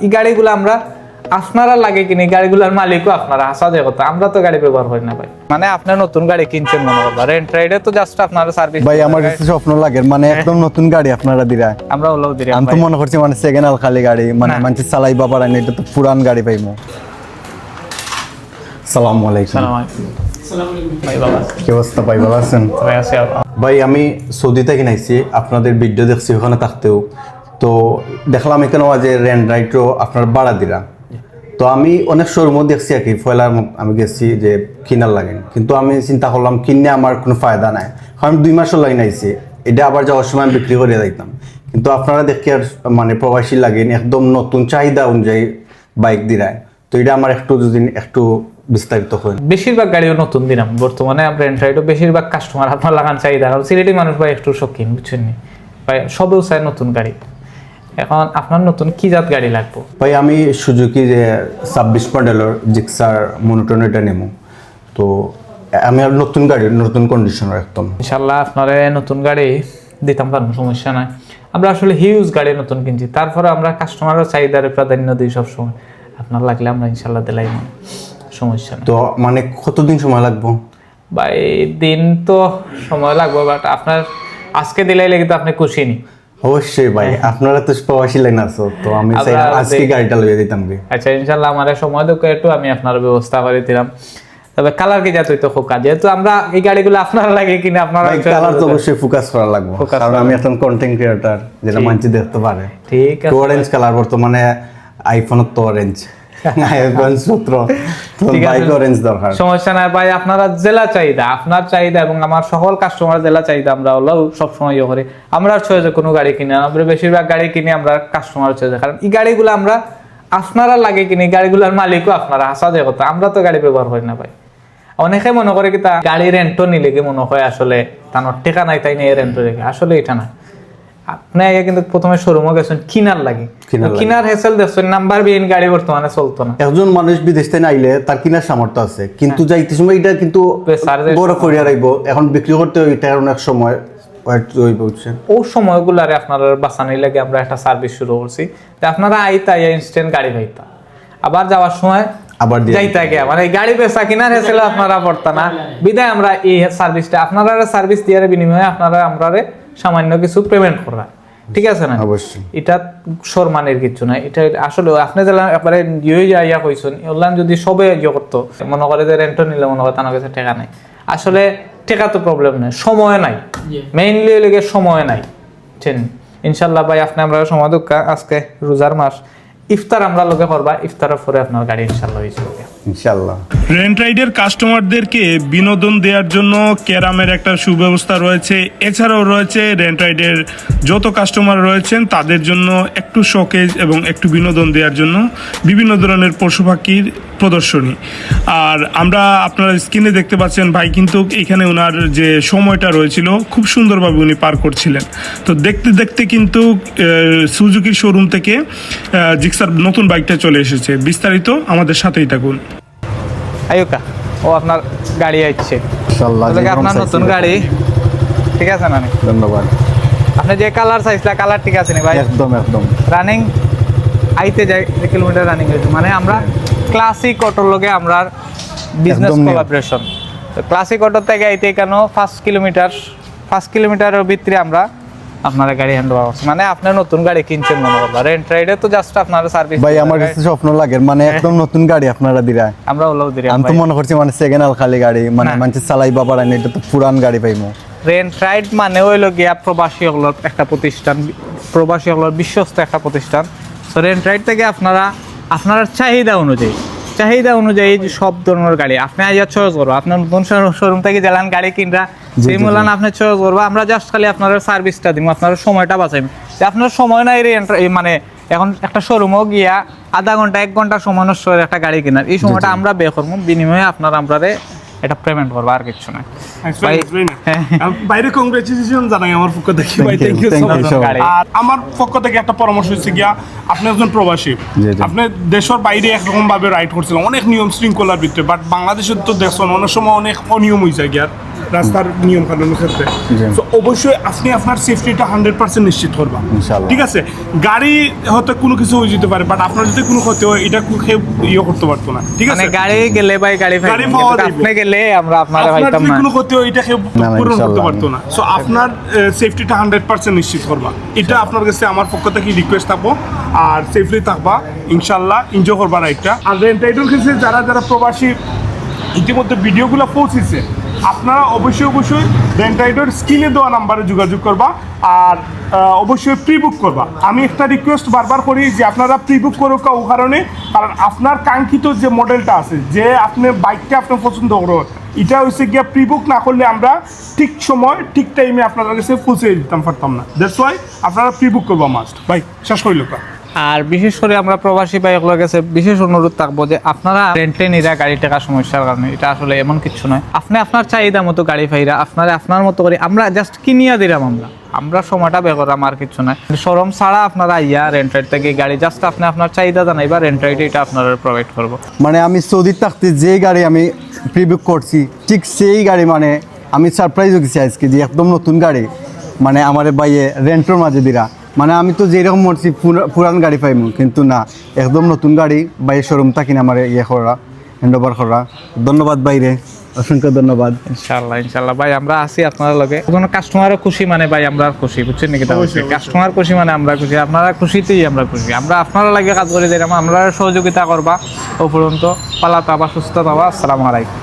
এই গাড়িগুলো আমরা আপনারা লাগে কিনে গাড়িগুলোর মালিকও আপনারা আসা যায় কথা, আমরা তো গাড়ি ব্যবহার করি না ভাই। মানে আপনার নতুন গাড়ি কিনছেন মনে করবা, রেন্ট রাইডে তো জাস্ট আপনারা সার্ভিস। ভাই আমার কাছে স্বপ্ন লাগে মানে একদম নতুন গাড়ি আপনারা দিরা, আমরা হলো দিরা। আমি তো মনে করছি মানে সেকেন্ড হ্যান্ড খালি গাড়ি মানে মানুষ চালাই বাবার আইনি, এটা তো পুরান গাড়ি পাইমু। আসসালামু আলাইকুম। ভাই বাবা কি অবস্থা ভাই, ভালো আছেন? ভাই আছে ভাই আমি সৌদি থেকে নাইছি, আপনাদের ভিডিও দেখছি ওখানে থাকতেও, তো দেখলাম এখানে যে রেন্ট রাইডও আপনার ভাড়া দিরা। তো আমি অনেক শোরুমও দেখছি আর কি, ফয়লার আমি গেছি যে কিনার লাগেন, কিন্তু আমি চিন্তা করলাম কিনে আমার কোনো ফায়দা নাই, কারণ 2 মাসও লাগে নাইছি, এটা আবার যাওয়ার সময় আমি বিক্রি করে যাইতাম। কিন্তু আপনারা দেখি আর মানে প্রবাসী লাগেন একদম নতুন চাহিদা অনুযায়ী বাইক দিরায়, তো এটা আমার একটু বিস্তারিত হয়। বেশিরভাগ গাড়িও নতুন দিলাম বর্তমানে আমরা রেন্ট রাইডও বেশিরভাগ কাস্টমার আপনার লাগান চাহিদা, কারণ সিলেটি মানুষ ভাই একটু শৌখিন, বুঝছেন নি ভাই, সবেও চায় নতুন গাড়ি। এখন আপনার নতুন কি জাত গাড়ি লাগবে? ভাই আমি সুজুকি যে 26 মডেলের জিক্সার মনোটন এটা নেব, তো আমি আর নতুন গাড়ি নতুন কন্ডিশনার একদম ইনশাল্লাহ আপনার নতুন গাড়ি দিতাম পারবো, সমস্যা নাই। আমরা আসলে হিউজ গাড়ি নতুন কিনছি, তারপরে আমরা কাস্টমারের চাহিদার প্রাধান্য দিই সবসময়। আপনার লাগলে আমরা ইনশাল্লাহ দিলাই, সমস্যা নেই। তো মানে কতদিন সময় লাগবে? ভাই দিন তো সময় লাগবে, বাট আপনার আজকে দিলাই লেগে তো আপনি খুশি নি। অবশ্যই ভাই, আপনারা তো প্রবাসী লাইন আছো, তো আমি চাই আজকে গাড়িটা লইয়ে দিতাম। আচ্ছা ইনশাল্লাহ আমার সময় দেখে একটু আমি আপনার ব্যবস্থা করে দিলাম। তবে কালার কি যাতে তো খোকা, যেহেতু আমরা এই গাড়িগুলো আপনারা লাগে কিনা আপনারা কালার তো অবশ্যই ফোকাস করা লাগবে, কারণ আমি এখন কন্টেন্ট ক্রিয়েটর, যেটা মানুষ দেখতে পারে। ঠিক আছে, অরেঞ্জ কালার বর্তমানে আইফোনের তো অরেঞ্জ, সমস্যা নাই ভাই। আপনারা জেলা চাহিদা, আপনার চাহিদা এবং আমার সকল কাস্টমার জেলা চাহিদা আমরা হলো সবসময় ইয়ে করি। আমরা চয়েছে কোনো গাড়ি কিনে আমরা বেশিরভাগ গাড়ি কিনে আমরা কাস্টমার চয়েছে, কারণ এই গাড়িগুলো আমরা আপনারা লাগে কিনে গাড়িগুলোর মালিকও আপনারা আসা যায় কথা, আমরা তো গাড়ি ব্যবহার করি না ভাই। অনেকে মনে করে কি তা গাড়ি রেন্টও নিলে কি মনে হয় আসলে তার টেকা নাই তাই নিয়ে রেন্টও রেখে, আসলে এটা না। আপনি আগে কিন্তু প্রথমে শোরুমে গেছেন কিনার লাগে, কিনার হেসেল দেখছেন, নাম্বার বিহীন গাড়ি বর্তমানে চলতো না। একজন মানুষ বিদেশ থেকে আইলে তার কিনার সামর্থ্য আছে, কিন্তু যাইতে সময় এটা কিন্তু বড় করিয়া রাখব, এখন বিক্রি করতে এটা অনেক সময় ও সময়গুলারে আপনার বাঁচানোর লাগে আমরা একটা সার্ভিস শুরু করছি, আপনারা আইতা ইনস্ট্যান্ট গাড়ি পাইতা, আবার যাওয়ার সময় আবার যাইতা গিয়া মানে গাড়ি বেচা কিনার হেসেল আপনারা পড়তা না, বিদায় আমরা এই সার্ভিসটা আপনারা সার্ভিস দিয়ার বিনিময়ে আপনারা আমরা সামান্য কিছু পেমেন্ট করা, ঠিক আছে না? অবশ্যই এটা সম্মানের কিছু না, এটা আসলে আপনি যারা একবারে ইয়া কইছেন অনলাইন যদি সবে ইয়ে করতো, মনে করে যে রেন্ট নিলে মনে করে তার কাছে টাকা নাই, আসলে টাকা তো প্রবলেম নাই, সময় নাই, মেইনলি লেগে সময় নাই, বুঝছেন? ইনশাল্লাহ ভাই আপনি আমরা সময় দোকা, আজকে রোজার মাস, ইফতার আমরা লোকে করবা, ইফতারের পরে আপনার গাড়ি ইনশাল্লাহ হয়ে যাবে ইনশাল্লাহ। রেন্ট রাইডের কাস্টমারদেরকে বিনোদন দেওয়ার জন্য ক্যারামের একটা সুব্যবস্থা রয়েছে, এছাড়াও রয়েছে রেন্ট রাইডের যত কাস্টমার রয়েছেন তাদের জন্য একটু শোকেজ এবং একটু বিনোদন দেওয়ার জন্য বিভিন্ন ধরনের পশু পাখির প্রদর্শনী। আর আমরা আপনারা স্ক্রিনে দেখতে পাচ্ছেন ভাই কিন্তু এখানে ওনার যে সময়টা রয়েছিল খুব সুন্দরভাবে উনি পার করছিলেন। তো দেখতে দেখতে কিন্তু সুজুকির শোরুম থেকে জিক্সার নতুন বাইকটা চলে এসেছে। বিস্তারিত আমাদের সাথেই থাকুন। আয়ুকা ও আপনার গাড়ি আসছে ইনশাআল্লাহ, আপনার নতুন গাড়ি, ঠিক আছে না? ধন্যবাদ। আপনি যে কালার চাইছিলেন কালার ঠিক আছে নি ভাই? একদম একদম রানিং আইতে যাই কিলোমিটার রানিং হয়েছে, মানে আমরা ক্লাসিক অটোর লগে আমরা বিজনেস কোলাবোরেশন, তো ক্লাসিক অটো থেকে আইতে কেন 5 কিলোমিটারের ভিতরে আমরা আপনার গাড়ি হ্যান্ড ওভার করছি, মানে আপনার নতুন গাড়ি কিনছেন মনে করবা, রেন্ট রাইডে তো জাস্ট আপনার সার্ভিস। ভাই আমার কাছে স্বপ্ন লাগে মানে একদম নতুন গাড়ি আপনারা দিরা, আমরা হলো দিরা। আমি তো মনে করছি মানে সেকেন্ড হ্যান্ড খালি গাড়ি মানে মানুষ চালাই বাবার আইনি, এটা তো পুরান গাড়ি পাইমু। রেন্ট রাইড মানে হইলো গিয়া প্রবাসী হলোর একটা প্রতিষ্ঠান, প্রবাসী হলোর বিশ্বস্ত একটা প্রতিষ্ঠান। সো রেন্ট রাইড থেকে আপনার চাহিদা অনুযায়ী যে সব ধরনের গাড়ি আপনি আজ চয়েস করবো, আপনার নতুন শোরুম থেকে জ্বালান গাড়ি কিনরা সেই মূল্যান আপনি চয়েস করবো, আমরা জাস্ট খালি আপনার সার্ভিসটা দিব, আপনার সময়টা বাঁচাইব। যে আপনার সময় নাই মানে এখন একটা শোরুমও গিয়া আধা ঘন্টা 1 ঘন্টা সময় নষ্ট করে একটা গাড়ি কেনার, এই সময়টা আমরা ব্যয় করবো, বিনিময়ে আপনারা এটা পেমেন্ট করবো, আর কিছু না। বাইরে কংগ্রেচুলেশন জানাই আমার পক্ষ থেকে ভাই, থ্যাংক ইউ সো মাচ। আর আমার পক্ষ থেকে একটা পরামর্শ হচ্ছে গিয়া, আপনি একজন প্রবাসী, আপনি দেশের বাইরে একরকম ভাবে রাইড করছিলেন অনেক নিয়ম শৃঙ্খলার ভিতরে, বাট বাংলাদেশের তো দেখছেন অনেক সময় অনেক অনিয়ম হয়ে যায় গিয়া, রাস্তার নিয়ম কানুনের ক্ষেত্রে। তো অবশ্যই আপনি আপনার সেফটিটা 100% নিশ্চিত করবা, ইনশাআল্লাহ। ঠিক আছে? গাড়ি হয়তো কোনো কিছু হয়ে যেতে পারে, বাট আপনার যদি কোনো ক্ষতি হয় এটা কেউ ইয়ে করতে পারতো না, ঠিক মানে আছে? গাড়ি গেলে ভাই গাড়ি গাড়ি পাইবেন, পাওয়া কিন্তু যাইবো। আপনি গেলে আমরা আপনারা আপনার পাইতাম যদি না। কোনো ক্ষতি হয় এটা কেউ না, পূরণ করতে ইনশাআল্লাহ। পারতো না। সো আপনার সেফটিটা 100% নিশ্চিত করবা, এটা আপনার কাছে আমার পক্ষ থেকে রিকোয়েস্ট থাকবো। আর সেফলি থাকবা ইনশাল্লাহ, এনজয় করবা রাইডটা। আর রেন্ট রাইডের ক্ষেত্রে যারা যারা প্রবাসী ইতিমধ্যে ভিডিওগুলো পৌঁছেছে, আপনারা অবশ্যই রেন্ট রাইডের স্ক্রিনে দেওয়া নাম্বারে যোগাযোগ করবা। আর অবশ্যই প্রি বুক করবা। আমি একটা রিকোয়েস্ট বারবার করি যে আপনারা প্রি বুক করুক ও কারণে, কারণ আপনার কাঙ্ক্ষিত যে মডেলটা আছে, যে আপনি বাইকটা আপনার পছন্দ করো, এটা হচ্ছে গিয়া প্রি বুক না করলে আমরা ঠিক সময় ঠিক টাইমে আপনার কাছে পৌঁছে দিতাম পারতাম না। দ্যাটস ওয়াই আপনারা প্রি বুক করবা মাস্ট। ভাই শেষ করিল কা। আর বিশেষ করে আমরা প্রবাসী ভাইগুলোর কাছে বিশেষ অনুরোধ থাকবো যে আপনারা রেন্টে নিরা গাড়ি টাকা সমস্যার কারণে, এটা আসলে এমন কিছু নয়। আপনি আপনার চাহিদা মতো গাড়ি পাইরা আপনার মতো করে আমরা জাস্ট কিনিয়া দিলাম, আমরা সময়টা বের করাম, আর কিছু নয়। শোরুম ছাড়া আপনারা আইয়া রেন্ট রাইড থেকে গাড়ি জাস্ট আপনি আপনার চাহিদা জানাইবা, রেন্ট রাইড এটা আপনারা প্রোভাইড করবো। মানে আমি সৌদি থাকতে যে গাড়ি আমি প্রিবুক করছি, ঠিক সেই গাড়ি মানে আমি সারপ্রাইজ হয়ে গেছি আজকে যে একদম নতুন গাড়ি মানে আমার বাইয়ে রেন্টের মাঝে দিরা। মানে আমি তো যেরকম মরছি পুরান গাড়ি পাইমু, কিন্তু না, একদম নতুন গাড়ি বাইয়ের শোরুম থাকি না আমার ইয়ে করা, হ্যান্ড ওভার করা। ধন্যবাদ বাইরে, অসংখ্য ধন্যবাদ। ইনশাল্লাহ ভাই আমরা আছি আপনার লগে। কোনো কাস্টমারও খুশি মানে ভাই আমরা খুশি, বুঝছেন নাকি? কাস্টমার খুশি মানে আমরা খুশি, আপনারা খুশিতেই আমরা খুশি। আমরা আপনারা লাগে কাজ করে দিলাম, আমরা সহযোগিতা করবা। ও পর্যন্ত পালা তাবা, সুস্থ তাবা। আসসালামু আলাইকুম।